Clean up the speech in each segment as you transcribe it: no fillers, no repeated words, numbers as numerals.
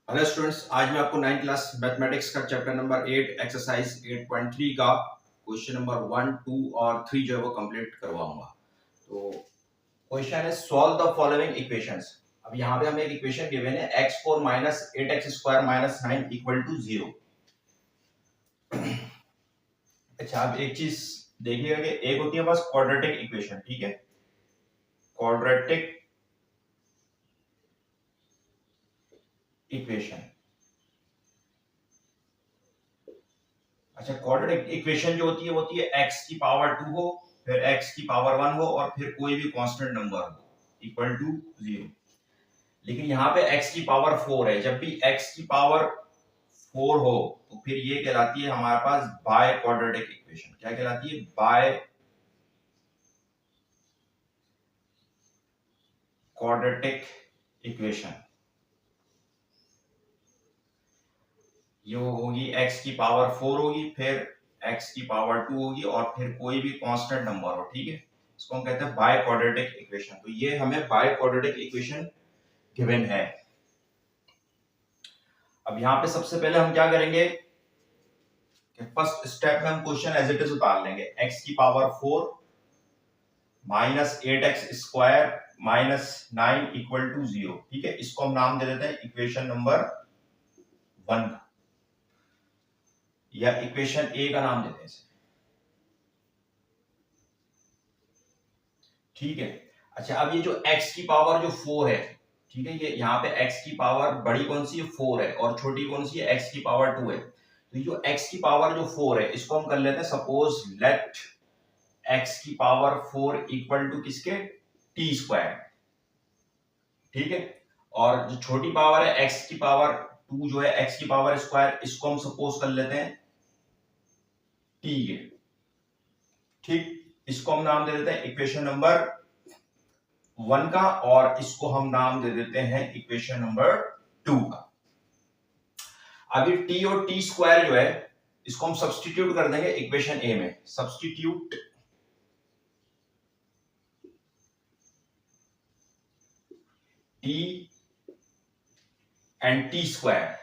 Hello students, आज मैं आपको 9th क्लास मैथमेटिक्स का चैप्टर नंबर 8 एक्सरसाइज 8.3 का क्वेश्चन नंबर 1, 2 और 3 जो है वो कंप्लीट करवाऊंगा। तो क्वेश्चन है सॉल्व द फॉलोइंग इक्वेशंस। अब यहाँ पे हमें एक इक्वेशन गिवन है x4 minus 8x² minus 9 equal to 0। अच्छा, अब एक चीज देखिएगा कि एक होती है बस क्वाड्रेटिक इक्वेशन, ठीक है, क्वाड्रेटिक इक्वेशन। अच्छा, क्वाड्रेटिक इक्वेशन जो होती है वो होती है x की पावर 2 हो, फिर x की पावर 1 हो और फिर कोई भी कांस्टेंट नंबर हो इक्वल टू 0। लेकिन यहाँ पे x की पावर 4 है। जब भी x की पावर 4 हो तो फिर ये कहलाती है हमारे पास बाय क्वाड्रेटिक इक्वेशन। क्या कहलाती है? By quadratic equation. ये होगी x की पावर 4 होगी, फिर x की पावर 2 होगी और फिर कोई भी कांस्टेंट नंबर हो, ठीक है। इसको हम कहते हैं बाय क्वाड्रेटिक इक्वेशन। तो ये हमें बाय क्वाड्रेटिक इक्वेशन गिवन है। अब यहाँ पे सबसे पहले हम क्या करेंगे कि फर्स्ट स्टेप में हम क्वेश्चन एज इट इज उतार लेंगे। x की power 4 minus 8x² minus 9 equal to 0, ठीक है। इसको हम नाम दे देते हैं इक्वेशन नंबर 1 या इक्वेशन ए का नाम देते हैं इसे, ठीक है। अच्छा, अब ये जो x की पावर जो 4 है, ठीक है, ये यहाँ पे x की पावर बड़ी कौन सी है? 4 है, और छोटी कौन सी है? x की पावर 2 है। तो जो x की पावर जो 4 है इसको हम कर लेते हैं सपोज लेट x की पावर 4 इक्वल टू किसके? t², ठीक है। और जो छोटी पावर है x की पावर 2 जो है x की पावर स्क्वायर, इसको हम सपोज कर लेते हैं t के, ठीक। इसको हम नाम दे देते हैं इक्वेशन नंबर 1 का, और इसको हम नाम दे देते हैं इक्वेशन नंबर 2 का। अभी t और t² जो है इसको हम सब्स्टिट्यूट कर देंगे इक्वेशन ए में। Substitute t and t²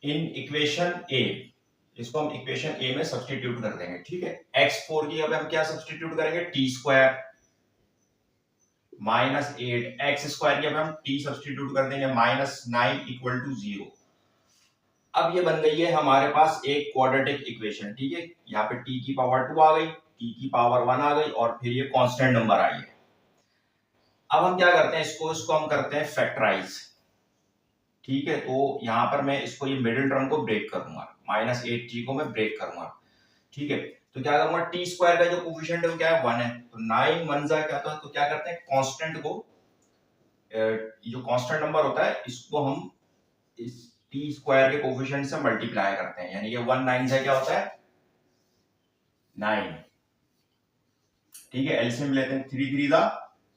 in equation A. इसको हम इक्वेशन ए में सब्स्टिट्यूट कर देंगे, ठीक है। x4 की अब हम क्या सब्स्टिट्यूट करेंगे? t² माइनस 8x² की अब हम t सब्स्टिट्यूट कर देंगे माइनस 9 इक्वल टू 0। अब ये बन गई है हमारे पास एक क्वाड्रेटिक इक्वेशन, ठीक है। यहाँ पे t की पावर 2 आ गई, t की पावर 1 आ गई और फिर ये कांस्टेंट नंबर आई है। अब हम क्या करते हैं, इसको हम करते हैं फैक्टराइज, ठीक है। तो यहाँ पर मैं इसको ये मिडिल टर्म को ब्रेक करूंगा, माइनस 8t को मैं ब्रेक करूंगा, ठीक है। तो क्या करूंगा, t² का जो कोफिशिएंट है वो क्या है? 1 है। तो 9 1 जा क्या, तो क्या करते हैं कांस्टेंट को, जो कांस्टेंट नंबर होता है इसको हम इस t² के कोफिशिएंट से मल्टीप्लाई करते हैं, यानी कि 1 9 से क्या होता है? 9, ठीक है। एलसीएम लेते हैं, 3 3 जा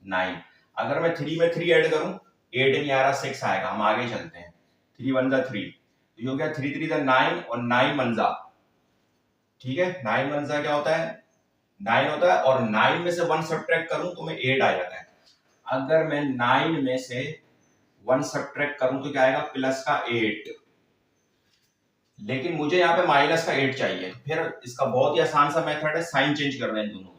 9। अगर मैं 3 में 3 ऐड करूं, 8 नहीं आ रहा, 6 आएगा। हम आगे चलते हैं, 3 1 जा 3, तो ये हो गया 3 3 जा 9 और 9 1 जा, ठीक है। 9 1 जा क्या होता है? 9 होता है, और 9 में से 1 सब्ट्रैक्ट करूं तो मैं 8 आ जाता है। अगर मैं 9 में से 1 सब्ट्रैक्ट करूं तो क्या आएगा? प्लस का 8। लेकिन मुझे यहाँ पे माइनस का 8 चाहिए। फिर इसका बहुत ही आसान सा मेथड है, साइन चेंज कर दें दोनों में।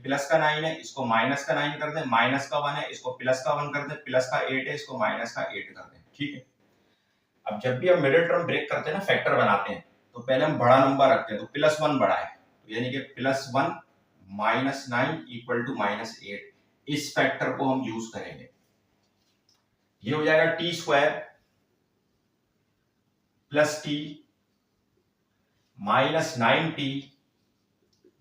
प्लस का 9 है, इसको माइनस का 9 कर दें, माइनस का 1 है, इसको प्लस का 1 कर दें, प्लस का 8 है, इसको माइनस का 8 कर दें, ठीक है। अब जब भी हम मिडिल टर्म ब्रेक करते हैं ना, फैक्टर बनाते हैं, तो पहले हम बड़ा नंबर रखते हैं। तो +1 बड़ा है, तो यानी कि +1 माइनस 9 इक्वल टू -8। इस फैक्टर को हम यूज करेंगे। ये हो जाएगा t² plus t minus 9t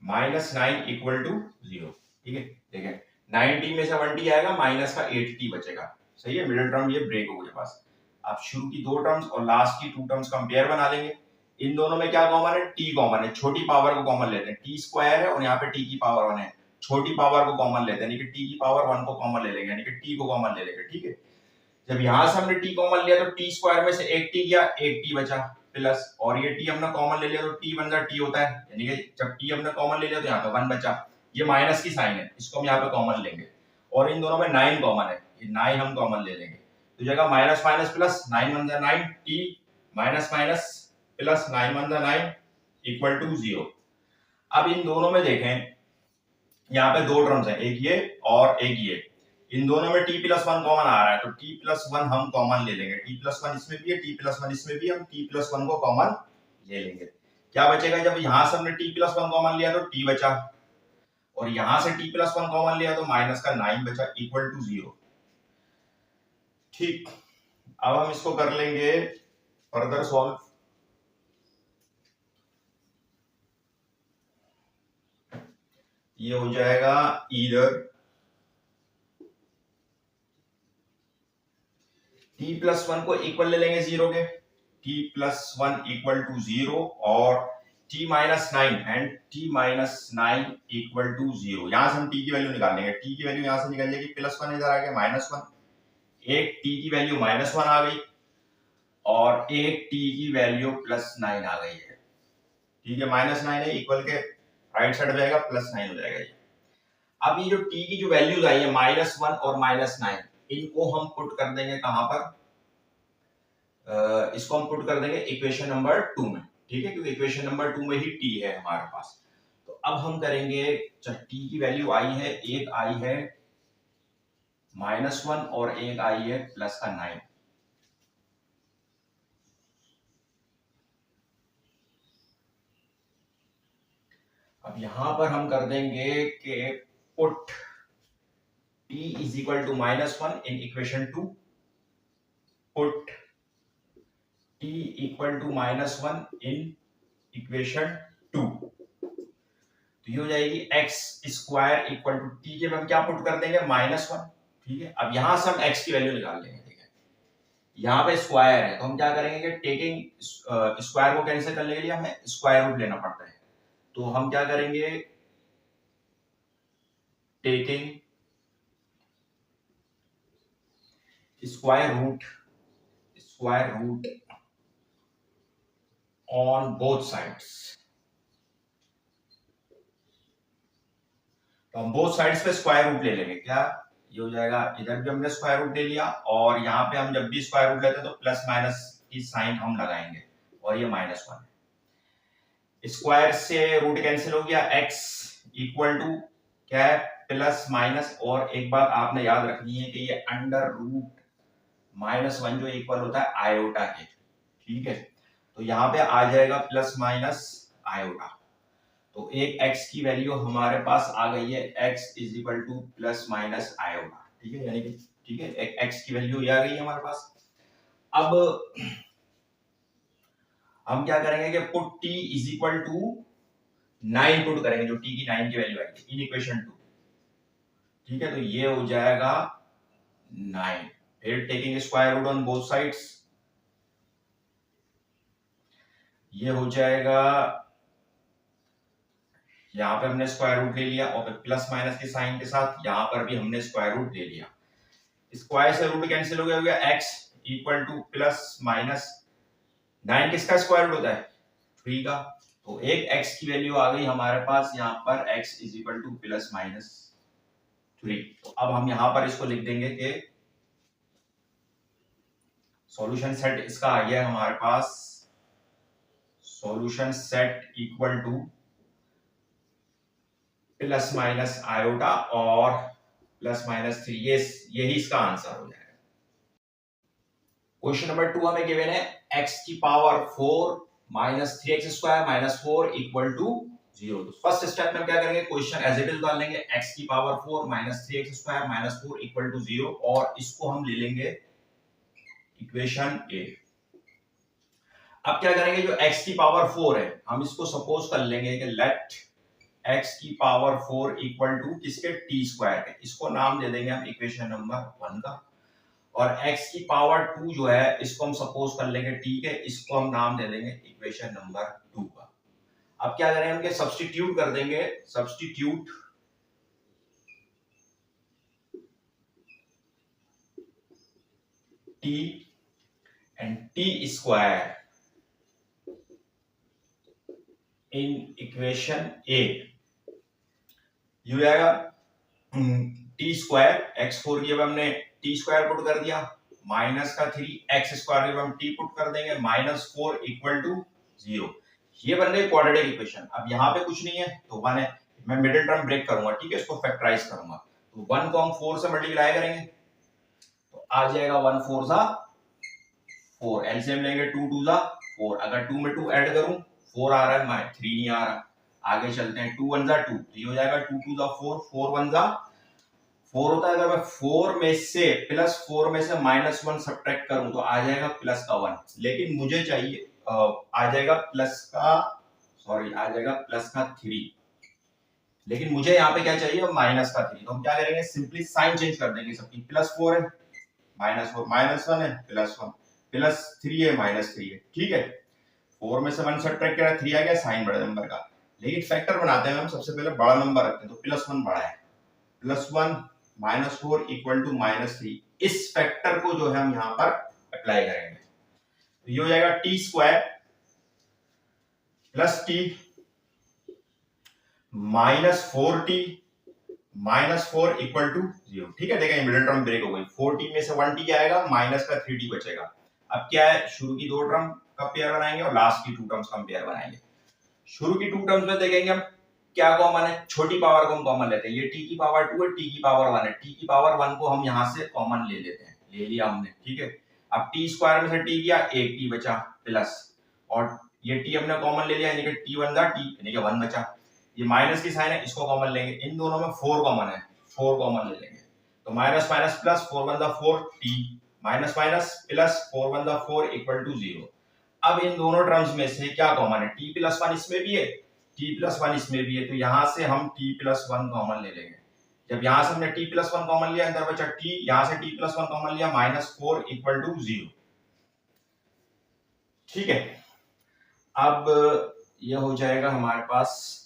minus 9 equal to 0, ठीक है। देखिए 9t में से 1t आएगा, माइनस का 8t बचेगा, सही है। मिडिल टर्म ये ब्रेक हो गया पास। अब शुरू की 2 टर्म्स और लास्ट की 2 टर्म्स का हम पेयर बना लेंगे। इन दोनों में क्या कॉमन है? t कॉमन है। छोटी पावर को कॉमन लेते हैं, t² है और यहाँ पे t की पावर 1 है। छोटी पावर को कॉमन लेते हैं, यानी कि t की पावर 1 को कॉमन ले लेंगे, यानी कि t को कॉमन ले लेंगे, ठीक है। जब यहां से हमने t कॉमन लिया तो t² में से 8t गया, 8t बचा प्लस, और ये t हमने कॉमन ले लिया तो t बन जा t होता है, यानी कि जब t हमने कॉमन ले लिया तो यहाँ पे 1 बचा। ये माइनस की साइन है, इसको हम यहाँ पे कॉमन लेंगे। और इन दोनों में 9 कॉमन है, ये 9 हम कॉमन ले लेंगे तो जाएगा माइनस माइनस प्लस 9 1 जा 9 t माइनस माइनस प्लस 9 1 जा 9 इक्वल टू 0। अब इन दोनों में देखें, यहाँ पे दो टर्म्स हैं, एक ये और एक ये, इन दोनों में t प्लस वन कॉमन आ रहा है तो t प्लस वन हम कॉमन ले लेंगे। t प्लस वन इसमें भी है, t प्लस वन इसमें भी है, हम t प्लस वन को कॉमन ले लेंगे। क्या बचेगा, जब यहां से हमने t प्लस वन कॉमन लिया तो t बचा और यहां से t प्लस वन कॉमन लिया तो माइनस का 9 बचा इक्वल टू 0। ठीक, अब हम इसको कर लेंगे फर्दर सॉल्व। ये हो जाएगा इधर t प्लस वन को इक्वल ले लेंगे 0 के, t plus one equal to 0 और t minus 9 and t minus 9 equal to 0। यहां से हम t की वैल्यू निकाल लेंगे, t की वैल्यू यहां से निकल जाएगी प्लस वन इधर आ गया माइनस वन, एक t की वैल्यू माइनस वन आ गई और एक t की वैल्यू प्लस 9 आ गई है। ठीक है, माइनस 9 है, इक्वल के राइट साइड जाएगा प्लस 9 हो जाएगा ये। अब ये जो t की जो वैल्यूज आई है माइनस वन और माइनस 9, इनको हम पुट कर देंगे कहां पर, इसको हम पुट कर देंगे इक्वेशन नंबर 2 में। ठीक है, क्योंकि इक्वेशन नंबर 2 में ही t है हमारे पास। तो अब हम करेंगे, t की वैल्यू आई है, एक आई है माइनस वन और एक आई है प्लस का 9। अब यहां पर हम कर देंगे कि put t is equal to minus one in equation 2, put t equal to minus one in equation 2। तो ये हो जाएगी x square equal to t के हम क्या पुट कर देंगे माइनस वन। ठीक है, अब यहां से हम x की वैल्यू निकाल लेंगे। ठीक है, यहाँ पे स्क्वायर है तो हम क्या करेंगे कि टेकिंग स्क्वायर को कैंसिल करने के लिए हमें स्क्वायर रूट लेना पड़ता है। तो हम क्या करेंगे, taking square root on both sides. तो हम बोथ साइड्स पे स्क्वायर रूट ले लेंगे। क्या ये हो जाएगा, इधर भी हमने स्क्वायर रूट ले लिया और यहाँ पे हम जब भी स्क्वायर रूट लेते हैं तो प्लस माइनस की साइन हम लगाएंगे और ये माइनस वन है। स्क्वायर से रूट कैंसिल हो गया, x इक्वल टू क्या है प्लस माइनस, और एक बात आपने याद रखनी है कि ये अंडर रूट माइनस वन जो इक्वल होता है आयोटा के। ठीक है, तो यहाँ पे आ जाएगा प्लस माइनस आयोटा। तो एक x की वैल्यू हमारे पास आ गई है, x is equal to plus minus iota. ठीक है, यानी कि ठीक है एक x की वैल्यू आ गई है हमारे पास। अब हम क्या करेंगे कि put t is equal to 9 put करेंगे, जो t की 9 की वैल्यू आई थी इन इक्वेशन 2। ठीक है, तो ये हो जाएगा 9, फिर taking square root on both sides, ये हो जाएगा, यहाँ पे हमने स्क्वायर रूट ले लिया और फिर प्लस माइनस के साइन के साथ यहाँ पर भी हमने स्क्वायर रूट ले लिया। स्क्वायर से रूट कैंसिल हो गया x equal to plus minus 9 किसका स्क्वायर रूट होता है 3 का। तो एक x की वैल्यू आ गई हमारे पास यहाँ पर, x is equal to plus minus 3। तो अब हम यहाँ पर इसको लिख देंगे कि सॉल्यूशन सेट इसका आ गया हमारे पास, solution set equal to plus minus iota और प्लस माइनस 3, यही इसका आंसर हो जाएगा। क्वेश्चन नंबर 2 हमें गिवन है x की power 4 minus 3x square minus 4 equal to 0। तो फर्स्ट स्टेप में क्या करेंगे, क्वेश्चन एज इट इज डाल लेंगे, x की power 4 minus 3x square minus 4 equal to 0 और इसको हम ले लेंगे इक्वेशन ए। अब क्या करेंगे, जो x की पावर 4 है हम इसको सपोज कर लेंगे कि लेट x की पावर 4 इक्वल टू किसके t स्क्वायर के, इसको नाम दे देंगे हम इक्वेशन नंबर 1 का। और x की पावर 2 जो है इसको हम सपोज कर लेंगे t के, इसको हम नाम दे देंगे इक्वेशन नंबर 2 का। अब क्या करेंगे, हम सब्स्टिट्यूट कर देंगे, substitute t and t square in equation A. ये हो जाएगा टी स्क्वायर एक्स फोर की अब हमने टी स्क्वायर पुट कर दिया माइनस का 3 एक्स स्क्वायर हम टी पुट कर देंगे -4 इक्वल टू 0। ये बन गई क्वाड्रेटिक इक्वेशन। अब यहाँ पे कुछ नहीं है तो 1 है, मैं मिडिल टर्म ब्रेक करूंगा, ठीक है, इसको फैक्टराइज करूंगा। तो 1 को हम 4 से मल्टीप्लाई करेंगे तो आ जाएगा 1 4 सा 4, एलसीएम लेंगे 2 2 सा 4, अगर 2 में 2 ऐड करूं 4 आ रहा है, मैं 3 नहीं आ रहा। आगे चलते हैं, 2 1 सा 2, तो ये हो जाएगा 2 2 सा 4, 4 1 सा 4 होता है। अगर मैं 4 में से +4 में से -1 सब्ट्रैक्ट करूं तो आ जाएगा प्लस का 1, लेकिन मुझे चाहिए आ जाएगा प्लस का 3, लेकिन मुझे यहाँ पे क्या चाहिए माइनस का 3। तो हम क्या करेंगे, सिंपली साइन चेंज कर देंगे सबकी। +4 है -4, -1 है +1, +3 है -3 है, ठीक है। 4 में से 1 सब्ट्रैक्ट करा 3 आ गया, साइन बड़े नंबर का। लेकिन फैक्टर बनाते हैं हम सबसे पहले बड़ा नंबर रखते हैं, तो +1 बड़ा है, +1 -4 इक्वल टू -3। इस फैक्टर को जो है हम यहाँ पर अप्लाई करेंगे, तो ये हो जाएगा t square plus t -4t -4 equal to 0, ठीक है। देखिए मिडिल टर्म ब्रेक हो गई, 4t में से 1t आएगा, माइनस का 3t बचेगा। अब क्या है, शुरू की 2 टर्म का पेयर बनाएंगे और लास्ट की 2 टर्म्स का पेयर बनाएंगे। शुरू की 2 टर्म्स में देखेंगे हम क्या कॉमन है, छोटी पावर को हम कॉमन लेते हैं, ये t की पावर 2 है, t की पावर 1 है, t की पावर 1 को हम यहाँ से कॉमन ले लेते हैं, ले लिया हमने, ठीक है। अब t स्क्वायर में से t गया, एक t बचा प्लस, और ये t हमने कॉमन ले लिया, यानी कि t 1 था t, यानी कि 1 बचा। ये माइनस की साइन है, इसको कॉमन लेंगे, इन दोनों में 4 कॉमन है, 4 कॉमन ले लेंगे, तो minus minus plus 4 1 4 t minus minus plus 4 1 4 equal to 0। अब इन दोनों टर्म्स में से क्या कॉमन है, t प्लस 1 इसमें भी है, t प्लस 1 इसमें भी है, तो यहां से हम t प्लस 1 कॉमन ले लेंगे। जब यहां से हमने t प्लस 1 कॉमन लिया, अंदर बचा t, यहां से t प्लस 1 कॉमन लिया, -4 इक्वल टू 0, ठीक है। अब ये हो जाएगा हमारे पास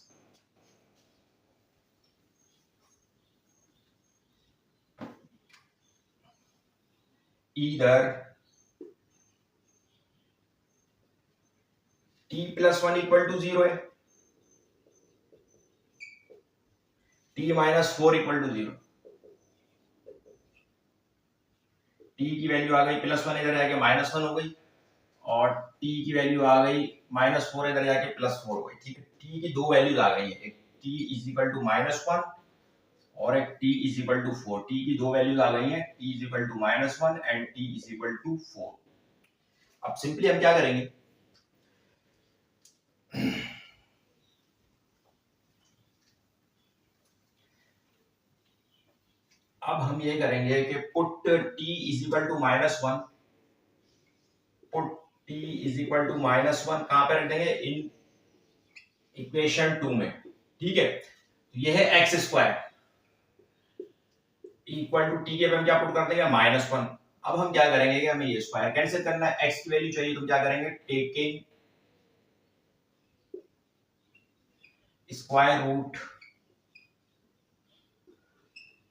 इधर t प्लस 1 इक्वल टू 0 है, t minus 4 equal to 0, t की वैल्यू आ गई +1 इधर जाके -1 हो गई, और t की वैल्यू आ गई -4 इधर जाके +4 हो गई, ठीक है। t की 2 वैल्यूज आ गई हैं, एक t इज इक्वल टू -1 और एक t is equal to 4। t की 2 वैल्यूज आ गई हैं, t is equal to -1 and t is equal to 4। अब सिंपली हम क्या करेंगे, अब हम ये करेंगे कि put t is equal to -1, put t is equal to -1 कहां पे रख देंगे, इन इक्वेशन 2 में, ठीक है। ये है x square equal to t के पे हम क्या पुट कर देंगे -1। अब हम क्या करेंगे कि हमें ये स्क्वायर कैंसिल करना है, x की वैल्यू चाहिए, तो क्या करेंगे, taking square root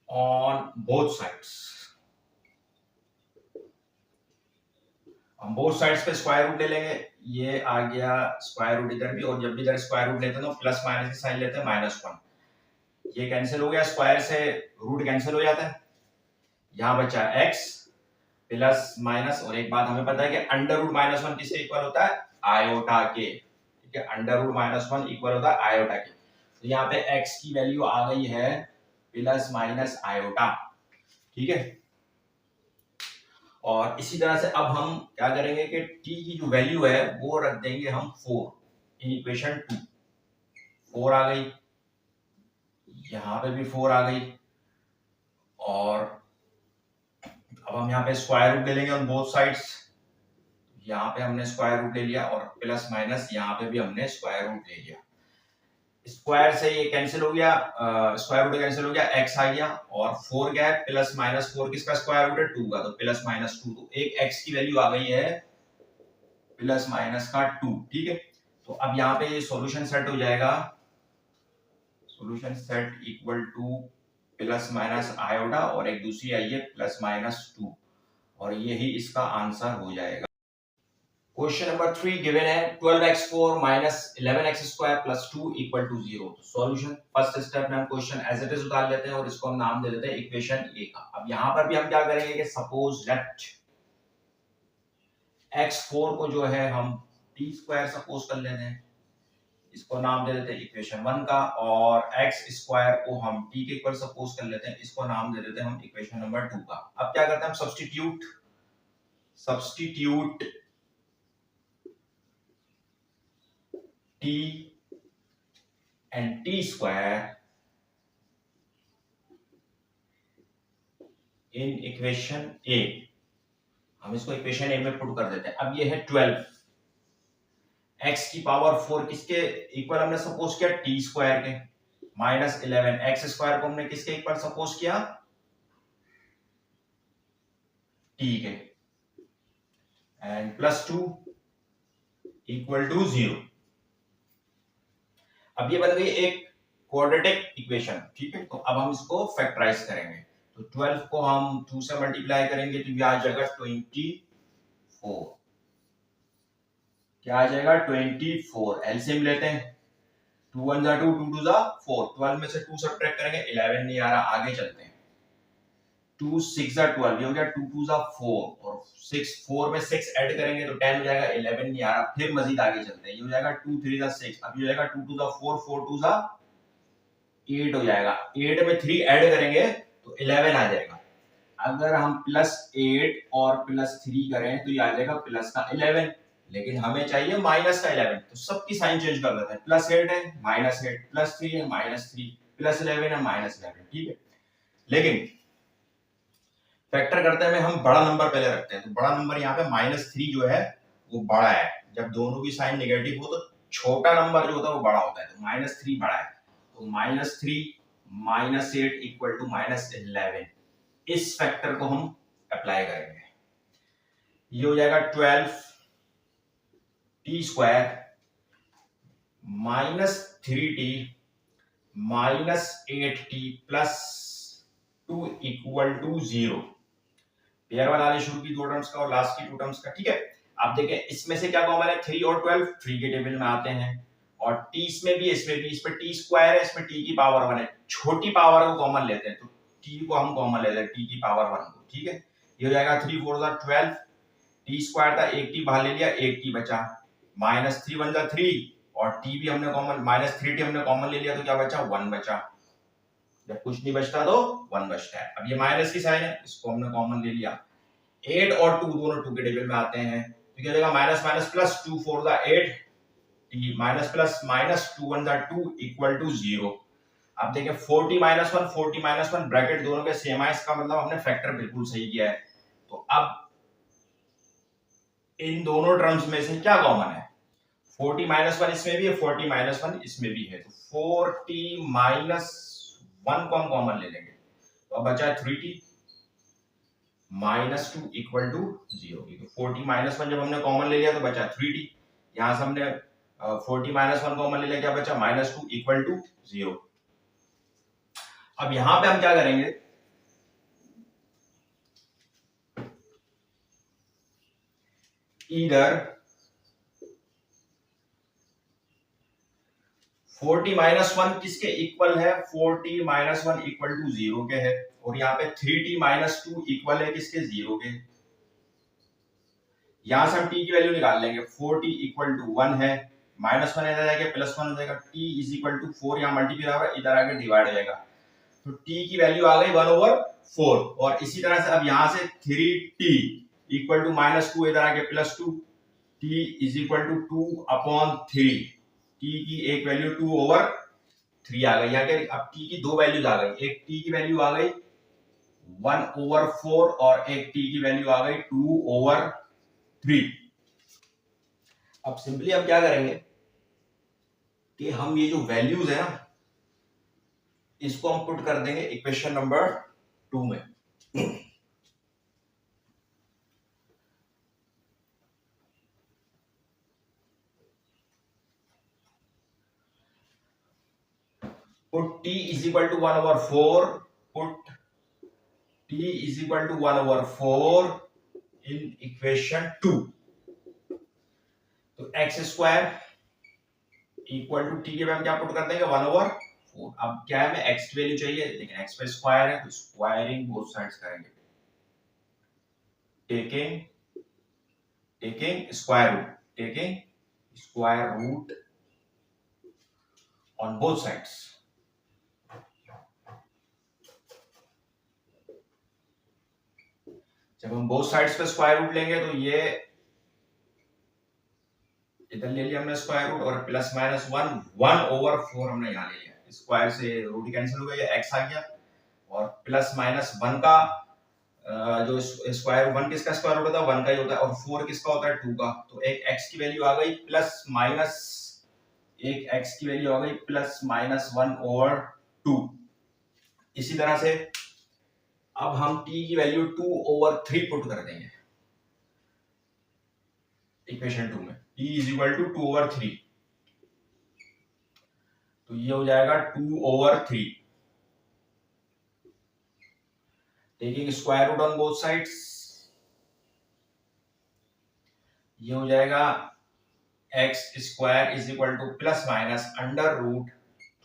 on both sides. हम बोथ साइड्स पे स्क्वायर रूट ले लेंगे, ये आ गया स्क्वायर रूट इधर भी, और जब भी इधर स्क्वायर रूट लेते हैं तो प्लस माइनस की साइन लेते हैं -1, ये कैंसिल हो गया, स्क्वायर से रूट कैंसिल हो जाता है, यहाँ बचा x प्लस माइनस, और एक बात हमें पता है कि अंडर रूट -1 किसके इक्वल होता है, आयोटा के, ठीक है, अंडर रूट -1 इक्वल होता है आयोटा के। तो यहाँ पे x की वैल्यू आ गई है प्लस माइनस आयोटा, ठीक है। और इसी तरह से अब हम क्या करेंगे कि t की जो वैल्यू है वो रख देंगे हम 4 इन इक्वेशन 2, 4 आ गई, यहाँ पे भी 4 आ गई, और अब हम यहाँ पे स्क्वायर रूट ले लेंगे ऑन बोथ साइड्स, यहाँ पे हमने स्क्वायर रूट ले लिया, और प्लस माइनस यहाँ पे भी हमने स्क्वायर रूट ले लिया, स्क्वायर से ये कैंसिल हो गया, स्क्वायर रूट कैंसिल हो गया, x आ गया, और 4 क्या है, +-4 किसका स्क्वायर रूट है, 2 का, तो +-2, तो एक x की वैल्यू आ गई है +-2, ठीक है। तो अब यहाँ पे ये सॉल्यूशन सेट हो जाएगा, solution set equal to +- iota, और एक दूसरी आई है +-2, और यही इसका आंसर हो जाएगा। क्वेश्चन नंबर 3 गिवन है 12x4 minus 11x² plus 2 equal to 0। Solution first step में हम क्वेश्चन एज इट इज उतार लेते हैं और इसको हम नाम दे देते हैं इक्वेशन ए का। अब यहां पर भी हम क्या करेंगे कि सपोज लेट x4 को जो है हम t² सपोज कर लेते हैं, इसको नाम दे देते हैं इक्वेशन 1 का, और x² को हम t के इक्वल सपोज कर लेते हैं, इसको नाम दे देते हैं हम इक्वेशन नंबर 2 का। अब क्या करते हैं हम substitute t and t² in equation A, हम इसको इक्वेशन ए में पुट कर देते हैं। अब ये है 12 x की पावर 4 किसके इक्वल हमने सपोज किया, t² के, माइनस 11 x² को हमने किसके इक्वल सपोज किया, t के, एंड प्लस 2 इक्वल टू 0। अब ये बन गई एक क्वाड्रेटिक इक्वेशन, ठीक है। तो अब हम इसको फैक्टराइज करेंगे, तो 12 को हम 2 से मल्टीप्लाई करेंगे तो ये आ जाएगा 24। क्या आ जाएगा 24। एलसीएम लेते हैं, 2 1 जा 2, 2 2 जा 4, 12 में से 2 सब्ट्रैक्ट करेंगे 11 नहीं आ रहा, आगे चलते हैं। 2 6 जा 12, ये हो गया 2 2 जा 4, और 6 4 में 6 ऐड करेंगे तो 10 हो जाएगा, 11 नहीं आ रहा, फिर मजीद आगे चलते हैं, ये हो जाएगा 2 3 जा 6, अब ये हो जाएगा 2 2 जा 4, 4 2 जा 8 हो जाएगा, 8 में 3 ऐड करेंगे तो 11 आ जाएगा। अगर हम प्लस 8 और प्लस 3 करें तो ये आ जाएगा प्लस का 11, लेकिन हमें चाहिए माइनस का 11, तो सबकी साइन चेंज कर देते हैं। प्लस 8 है माइनस 8, प्लस 3 है माइनस 3, प्लस 11 है माइनस 11, ठीक है। लेकिन फैक्टर करते में हम बड़ा नंबर पहले रखते हैं, तो बड़ा नंबर यहाँ पे -3 जो है वो बड़ा है। जब दोनों की साइन नेगेटिव हो तो छोटा नंबर जो होता है वो बड़ा होता है, तो -3 बड़ा है, तो -3 -8 इक्वल टू -11। इस फैक्टर को हम अप्लाई करेंगे, ये हो जाएगा 12 t² -3t -8t plus 2 equal to 0। Pair बना ले शुरू की 2 टर्म्स का और लास्ट की 2 टर्म्स का, ठीक है। आप देखें इसमें से क्या कॉमन है, 3 और 12 3 के टेबल में आते हैं, और t इसमें भी इसमें t² है, इसमें t की पावर 1 है, छोटी पावर को कॉमन लेते हैं, तो t को हम कॉमन लेते हैं, t की पावर 1 को, ठीक है। ये हो जाएगा 3 4 जा 12, t² था, एक t बाहर ले लिया, एक t बचा, -3 1 जा 3, और t भी हमने कॉमन -3t हमने कॉमन ले लिया, तो क्या बचा 1 बचा। जब कुछ नहीं बचता तो 1 बचता है। अब ये माइनस की साइन है, इसको हमने कॉमन ले लिया, 8 और 2 दोनों 2 के टेबल में आते हैं, तो क्या हो जाएगा माइनस माइनस प्लस 2 4 जा 8 t माइनस प्लस माइनस 2 1 जा 2 इक्वल टू 0। अब देखिए 40 -1 ब्रैकेट दोनों के सेम है, इसका मतलब हमने फैक्टर बिल्कुल सही किया है। तो अब इन दोनों टर्म्स में से क्या कॉमन है, 40 -1 इसमें भी है, 40 -1 इसमें भी है, तो 40 -1 को हम कॉमन ले लेंगे, तो अब बचा है 3t -2 इक्वल टू 0। 40 -1 जब हमने कॉमन ले लिया तो बचा 3t, यहां से हमने 40 -1 कॉमन ले लिया, क्या बचा -2 इक्वल टू 0। अब यहां पे हम क्या करेंगे, इधर 40 -1 किसके इक्वल है, 40 -1 इक्वल टू 0 के है, और यहाँ पे 3t -2 इक्वल है किसके 0 के। यहां से हम t की वैल्यू निकाल लेंगे, 4t इक्वल टू 1 है, -1 इधर जाएगा +1 हो जाएगा, t इज इक्वल टू 4 यहाँ मल्टीप्लाई हो रहा है, इधर आके डिवाइड हो जाएगा, तो t की वैल्यू आ गई 1/4। और इसी तरह से अब यहां से 3t इक्वल टू -2 इधर आके +2, t is equal to 2/3, t की एक वैल्यू 2/3 आ गई, यहाँ के अब t की दो वैल्यूज आ गई, एक t की वैल्यू आ गई 1/4 और एक t की वैल्यू आ गई 2/3। अब सिंपली हम क्या करेंगे कि हम ये जो वैल्यूज है ना इसको हम पुट कर देंगे इक्वेशन नंबर 2 में। put t is equal to 1/4, put t is equal to 1/4 in equation 2। X square equal to t के हम क्या पुट कर देंगे 1/4। अब क्या है, हमें एक्स की वैल्यू चाहिए, लेकिन एक्स पे स्क्वायर है तो स्क्वायरिंग बोथ साइड्स करेंगे, taking square root on both sides. जब हम बोथ साइड्स पे स्क्वायर रूट लेंगे तो ये इधर ले लिया हमने स्क्वायर रूट और प्लस माइनस 1/4 हमने यहाँ ले लिया, स्क्वायर से रूट कैंसिल हो गया, एक्स आ गया और प्लस माइनस 1 का जो स्क्वायर 1 किसका स्क्वायर रूट होता है 1 का ही होता है और 4 किसका होता है 2 का। तो एक x की वैल्यू आ गई प्लस माइनस 1/2। इसी तरह से अब हम t की वैल्यू 2/3 पुट कर देंगे इक्वेशन 2 में, t इज इक्वल टू 2/3। तो ये हो जाएगा 2/3 taking square root on both sides. ये हो जाएगा x square is equal to plus minus under root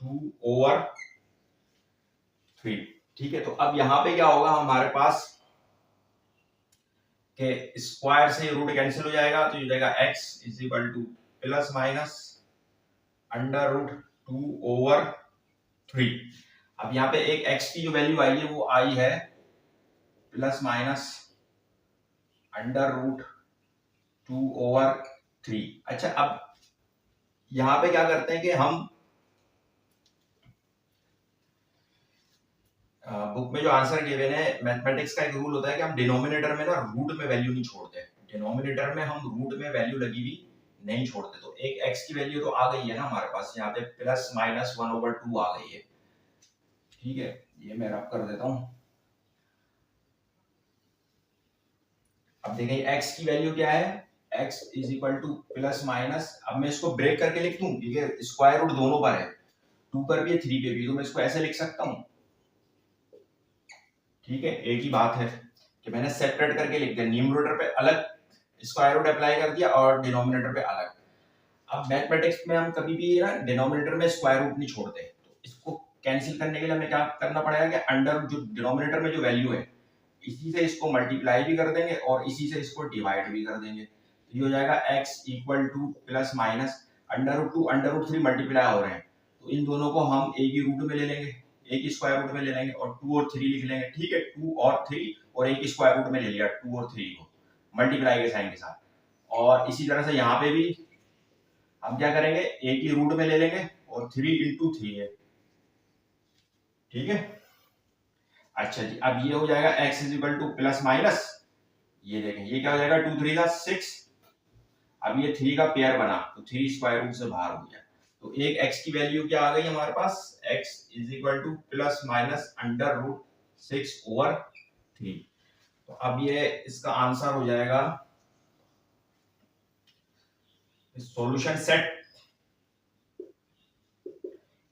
2/3। ठीक है, तो अब यहां पे क्या होगा हमारे पास के स्क्वायर से रूट कैंसिल हो जाएगा, तो ये हो जाएगा x is equal to plus minus under root 2/3। अब यहाँ पे एक x की जो वैल्यू आई है वो आई है प्लस माइनस अंडर रूट 2/3। अच्छा, अब यहां पे क्या करते हैं कि हम बुक में जो आंसर गिवन है मैथमेटिक्स का एक रूल होता है कि हम डिनोमिनेटर में ना रूट में वैल्यू नहीं छोड़ते, डिनोमिनेटर में हम रूट में वैल्यू लगी हुई नहीं छोड़ते। तो एक x की वैल्यू तो आ गई है ना हमारे पास, यहाँ पे प्लस माइनस 1/2 आ गई है। ठीक है, ये मैं रब कर देता हूं। अब देखें x की वैल्यू क्या है, x is equal to plus minus, अब मैं इसको ब्रेक करके लिख दूं, ठीक है, स्क्वायर रूट दोनों पर है, 2 पर भी है 3 पे भी, तो मैं इसको ऐसे लिख सकता हूं। ठीक है, एक ही बात है कि मैंने सेपरेट करके लिख दिया, न्यूमरेटर पे अलग स्क्वायर रूट अप्लाई कर दिया और डिनोमिनेटर पे अलग। अब मैथमेटिक्स में हम कभी भी ना डिनोमिनेटर में स्क्वायर रूट नहीं छोड़ते, तो इसको कैंसिल करने के लिए हमें क्या करना पड़ेगा कि अंडर जो डिनोमिनेटर में जो वैल्यू है इसी से इसको मल्टीप्लाई भी कर देंगे और इसी से इसको डिवाइड भी कर देंगे। तो ये हो जाएगा x equal to plus minus under root 2 under root 3 multiply हो रहे हैं, तो इन दोनों को हम एक ही रूट में ले लेंगे, एक ही स्क्वायर रूट में ले लेंगे और 2 और 3 लिख लेंगे। ठीक है, 2 और 3 और एक ही स्क्वायर रूट में ले लिया 2 और 3 को मल्टीप्लाई के साइन के साथ। और इसी तरह से यहाँ पे भी हम क्या करेंगे, एक ही रूट में ले लेंगे और 3 इंटू 3 है। ठीक है, अच्छा जी, अब ये हो जाएगा x is equal to plus minus, ये देखें ये क्या हो जाएगा 2 3 का 6, अब ये 3 का पेयर बना तो 3 स्क्वायर रूट से बाहर हो गया, तो एक x की वैल्यू क्या आ गई हमारे पास, x is equal to plus minus under root 6/3। तो अब ये इसका आंसर हो जाएगा सॉल्यूशन सेट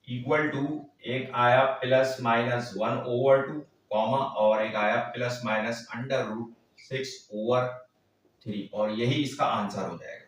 इक्वल टू एक आया प्लस माइनस 1/2 कॉमा और एक आया प्लस माइनस अंडर रूट 6/3 और यही इसका आंसर हो जाएगा।